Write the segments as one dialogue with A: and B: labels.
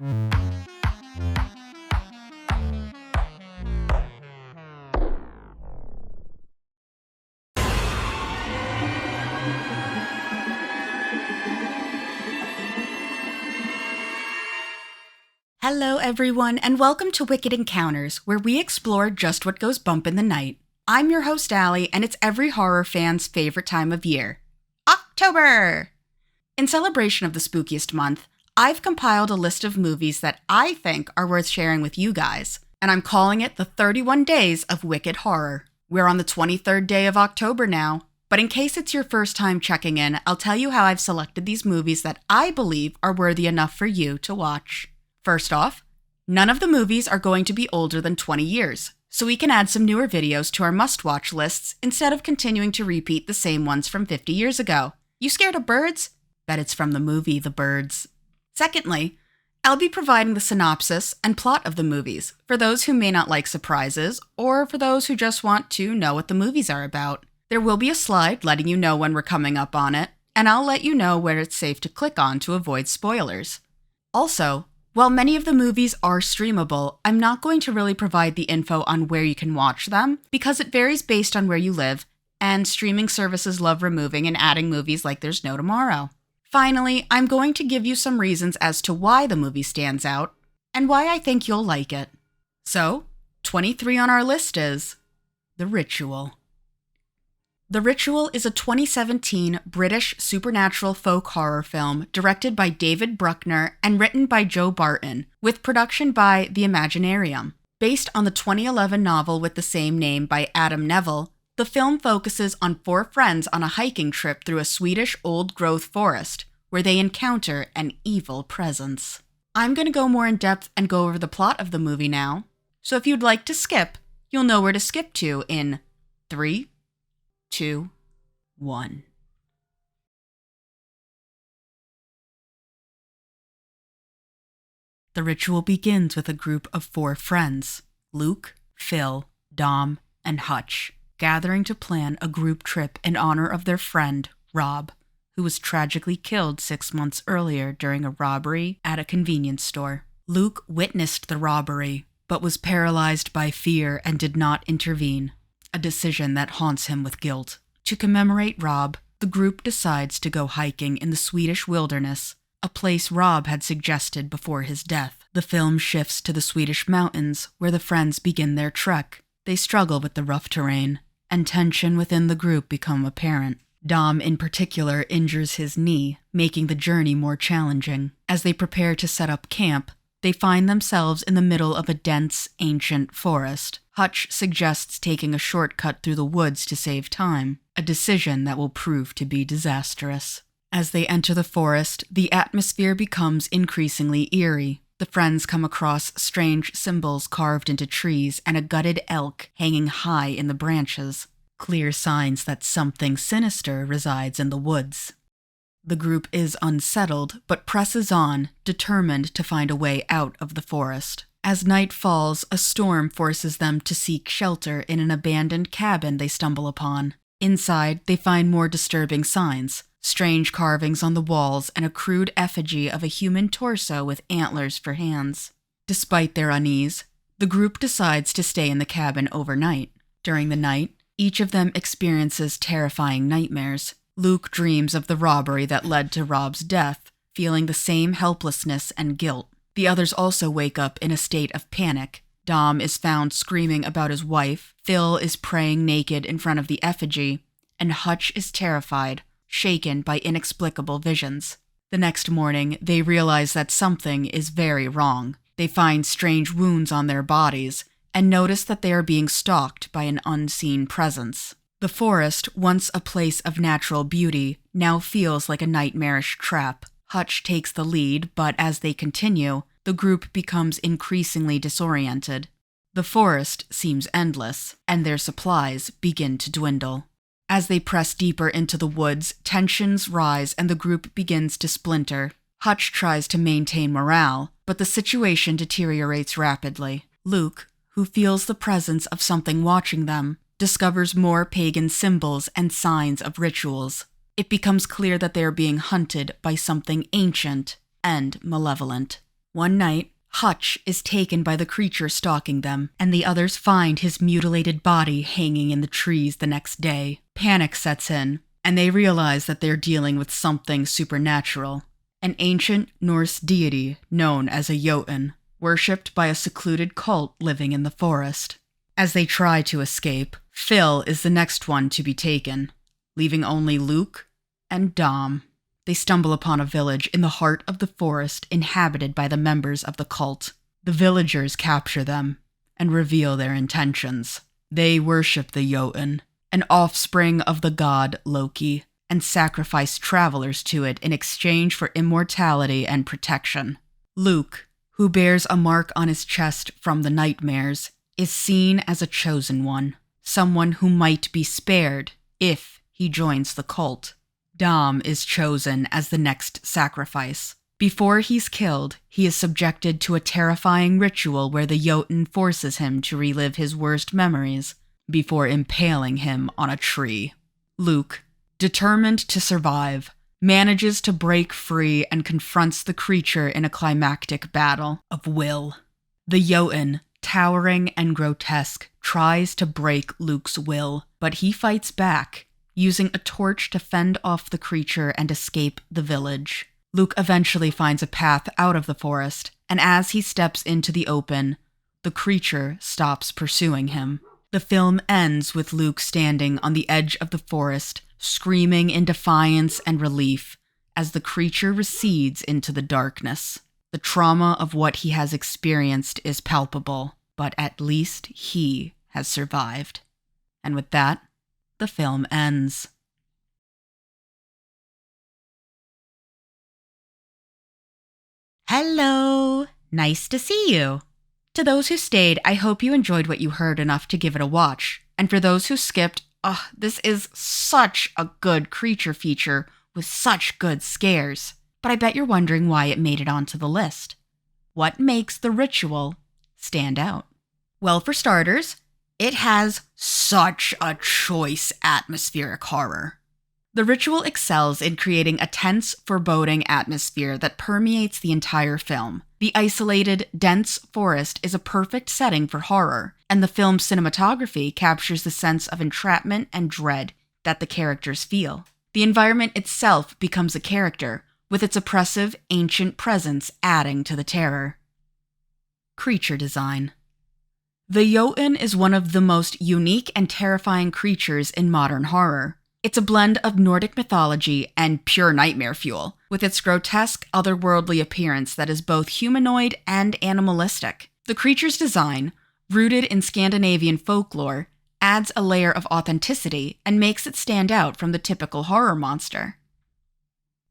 A: Hello, everyone, and welcome to Wicked Encounters, where we explore just what goes bump in the night. I'm your host, Allie, and it's every horror fan's favorite time of year, October! In celebration of the spookiest month, I've compiled a list of movies that I think are worth sharing with you guys, and I'm calling it the 31 Days of Wicked Horror. We're on the 23rd day of October now, but in case it's your first time checking in, I'll tell you how I've selected these movies that I believe are worthy enough for you to watch. First off, none of the movies are going to be older than 20 years, so we can add some newer videos to our must-watch lists instead of continuing to repeat the same ones from 50 years ago. You scared of birds? Bet it's from the movie The Birds. Secondly, I'll be providing the synopsis and plot of the movies for those who may not like surprises or for those who just want to know what the movies are about. There will be a slide letting you know when we're coming up on it, and I'll let you know where it's safe to click on to avoid spoilers. Also, while many of the movies are streamable, I'm not going to really provide the info on where you can watch them because it varies based on where you live, and streaming services love removing and adding movies like there's no tomorrow. Finally, I'm going to give you some reasons as to why the movie stands out and why I think you'll like it. So, 23 on our list is The Ritual. The Ritual is a 2017 British supernatural folk horror film directed by David Bruckner and written by Joe Barton, with production by The Imaginarium. Based on the 2011 novel with the same name by Adam Neville, the film focuses on four friends on a hiking trip through a Swedish old-growth forest, where they encounter an evil presence. I'm going to go more in depth and go over the plot of the movie now, so if you'd like to skip, you'll know where to skip to in 3, 2, 1. The Ritual begins with a group of four friends, Luke, Phil, Dom, and Hutch, gathering to plan a group trip in honor of their friend, Rob, who was tragically killed 6 months earlier during a robbery at a convenience store. Luke witnessed the robbery, but was paralyzed by fear and did not intervene, a decision that haunts him with guilt. To commemorate Rob, the group decides to go hiking in the Swedish wilderness, a place Rob had suggested before his death. The film shifts to the Swedish mountains, where the friends begin their trek. They struggle with the rough terrain, and tension within the group become apparent. Dom, in particular, injures his knee, making the journey more challenging. As they prepare to set up camp, they find themselves in the middle of a dense, ancient forest. Hutch suggests taking a shortcut through the woods to save time, a decision that will prove to be disastrous. As they enter the forest, the atmosphere becomes increasingly eerie. The friends come across strange symbols carved into trees and a gutted elk hanging high in the branches, clear signs that something sinister resides in the woods. The group is unsettled, but presses on, determined to find a way out of the forest. As night falls, a storm forces them to seek shelter in an abandoned cabin they stumble upon. Inside, they find more disturbing signs, strange carvings on the walls and a crude effigy of a human torso with antlers for hands. Despite their unease, the group decides to stay in the cabin overnight. During the night, each of them experiences terrifying nightmares. Luke dreams of the robbery that led to Rob's death, feeling the same helplessness and guilt. The others also wake up in a state of panic. Dom is found screaming about his wife, Phil is praying naked in front of the effigy, and Hutch is terrified, shaken by inexplicable visions. The next morning, they realize that something is very wrong. They find strange wounds on their bodies, and notice that they are being stalked by an unseen presence. The forest, once a place of natural beauty, now feels like a nightmarish trap. Hutch takes the lead, but as they continue, the group becomes increasingly disoriented. The forest seems endless, and their supplies begin to dwindle. As they press deeper into the woods, tensions rise and the group begins to splinter. Hutch tries to maintain morale, but the situation deteriorates rapidly. Luke, who feels the presence of something watching them, discovers more pagan symbols and signs of rituals. It becomes clear that they are being hunted by something ancient and malevolent. One night, Hutch is taken by the creature stalking them, and the others find his mutilated body hanging in the trees the next day. Panic sets in, and they realize that they're dealing with something supernatural, an ancient Norse deity known as a Jotun, worshipped by a secluded cult living in the forest. As they try to escape, Phil is the next one to be taken, leaving only Luke and Dom. They stumble upon a village in the heart of the forest inhabited by the members of the cult. The villagers capture them and reveal their intentions. They worship the Jotun, an offspring of the god Loki, and sacrifice travelers to it in exchange for immortality and protection. Luke, who bears a mark on his chest from the nightmares, is seen as a chosen one, someone who might be spared if he joins the cult. Dom is chosen as the next sacrifice. Before he's killed, he is subjected to a terrifying ritual where the Jotun forces him to relive his worst memories before impaling him on a tree. Luke, determined to survive, manages to break free and confronts the creature in a climactic battle of will. The Jotun, towering and grotesque, tries to break Luke's will, but he fights back, using a torch to fend off the creature and escape the village. Luke eventually finds a path out of the forest, and as he steps into the open, the creature stops pursuing him. The film ends with Luke standing on the edge of the forest, screaming in defiance and relief as the creature recedes into the darkness. The trauma of what he has experienced is palpable, but at least he has survived. And with that, the film ends. Hello! Nice to see you! To those who stayed, I hope you enjoyed what you heard enough to give it a watch. And for those who skipped, this is such a good creature feature with such good scares. But I bet you're wondering why it made it onto the list. What makes The Ritual stand out? Well, for starters, it has such a choice atmospheric horror. The Ritual excels in creating a tense, foreboding atmosphere that permeates the entire film. The isolated, dense forest is a perfect setting for horror, and the film's cinematography captures the sense of entrapment and dread that the characters feel. The environment itself becomes a character, with its oppressive, ancient presence adding to the terror. Creature design. The Jotun is one of the most unique and terrifying creatures in modern horror. It's a blend of Nordic mythology and pure nightmare fuel, with its grotesque, otherworldly appearance that is both humanoid and animalistic. The creature's design, rooted in Scandinavian folklore, adds a layer of authenticity and makes it stand out from the typical horror monster.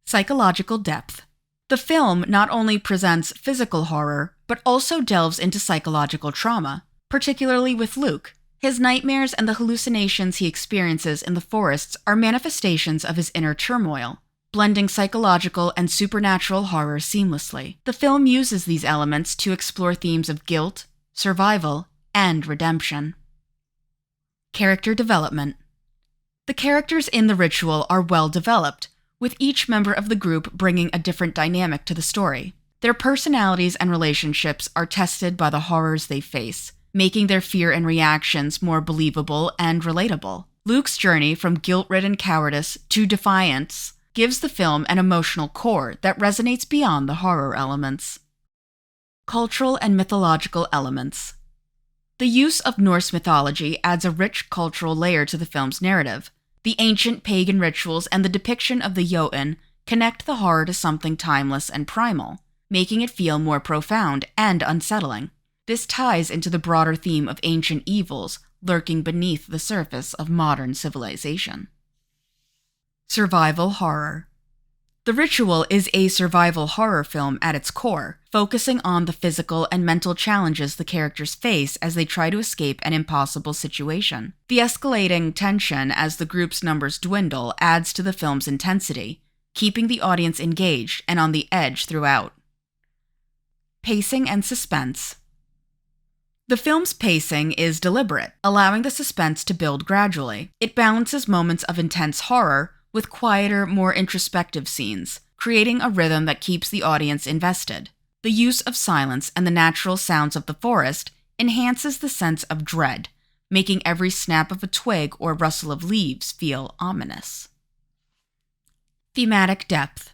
A: Psychological depth. The film not only presents physical horror, but also delves into psychological trauma, particularly with Luke. His nightmares and the hallucinations he experiences in the forests are manifestations of his inner turmoil, blending psychological and supernatural horror seamlessly. The film uses these elements to explore themes of guilt, survival, and redemption. Character development. The characters in The Ritual are well developed, with each member of the group bringing a different dynamic to the story. Their personalities and relationships are tested by the horrors they face, making their fear and reactions more believable and relatable. Luke's journey from guilt-ridden cowardice to defiance gives the film an emotional core that resonates beyond the horror elements. Cultural and mythological elements. The use of Norse mythology adds a rich cultural layer to the film's narrative. The ancient pagan rituals and the depiction of the Jotun connect the horror to something timeless and primal, making it feel more profound and unsettling. This ties into the broader theme of ancient evils lurking beneath the surface of modern civilization. Survival horror. The Ritual is a survival horror film at its core, focusing on the physical and mental challenges the characters face as they try to escape an impossible situation. The escalating tension as the group's numbers dwindle adds to the film's intensity, keeping the audience engaged and on the edge throughout. Pacing and suspense. The film's pacing is deliberate, allowing the suspense to build gradually. It balances moments of intense horror with quieter, more introspective scenes, creating a rhythm that keeps the audience invested. The use of silence and the natural sounds of the forest enhances the sense of dread, making every snap of a twig or rustle of leaves feel ominous. Thematic depth.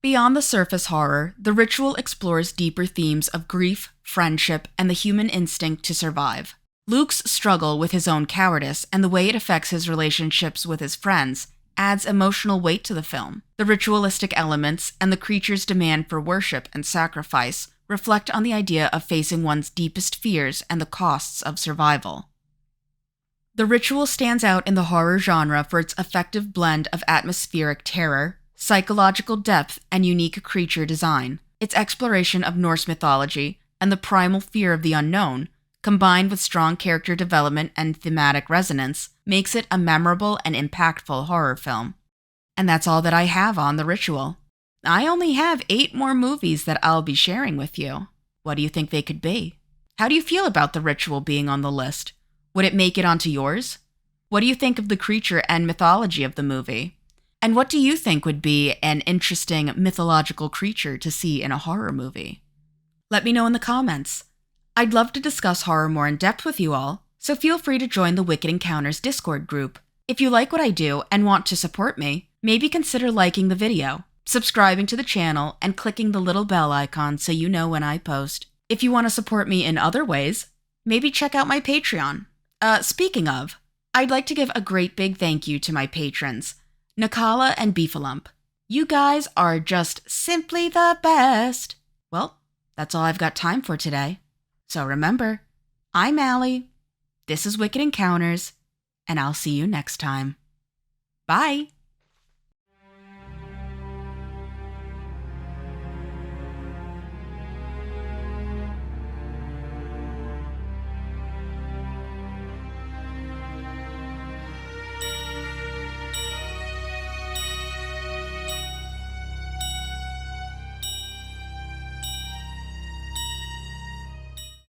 A: Beyond the surface horror, The Ritual explores deeper themes of grief, friendship, and the human instinct to survive. Luke's struggle with his own cowardice and the way it affects his relationships with his friends adds emotional weight to the film. The ritualistic elements and the creature's demand for worship and sacrifice reflect on the idea of facing one's deepest fears and the costs of survival. The Ritual stands out in the horror genre for its effective blend of atmospheric terror, psychological depth, and unique creature design. Its exploration of Norse mythology and the primal fear of the unknown, combined with strong character development and thematic resonance, makes it a memorable and impactful horror film. And that's all that I have on The Ritual. I only have 8 more movies that I'll be sharing with you. What do you think they could be? How do you feel about The Ritual being on the list? Would it make it onto yours? What do you think of the creature and mythology of the movie? And what do you think would be an interesting mythological creature to see in a horror movie? Let me know in the comments. I'd love to discuss horror more in depth with you all, so feel free to join the Wicked Encounters Discord group. If you like what I do and want to support me, maybe consider liking the video, subscribing to the channel, and clicking the little bell icon so you know when I post. If you want to support me in other ways, maybe check out my Patreon. Speaking of, I'd like to give a great big thank you to my patrons, Nakala and Beefalump. You guys are just simply the best. Well, that's all I've got time for today. So remember, I'm Allie, this is Wicked Encounters, and I'll see you next time. Bye!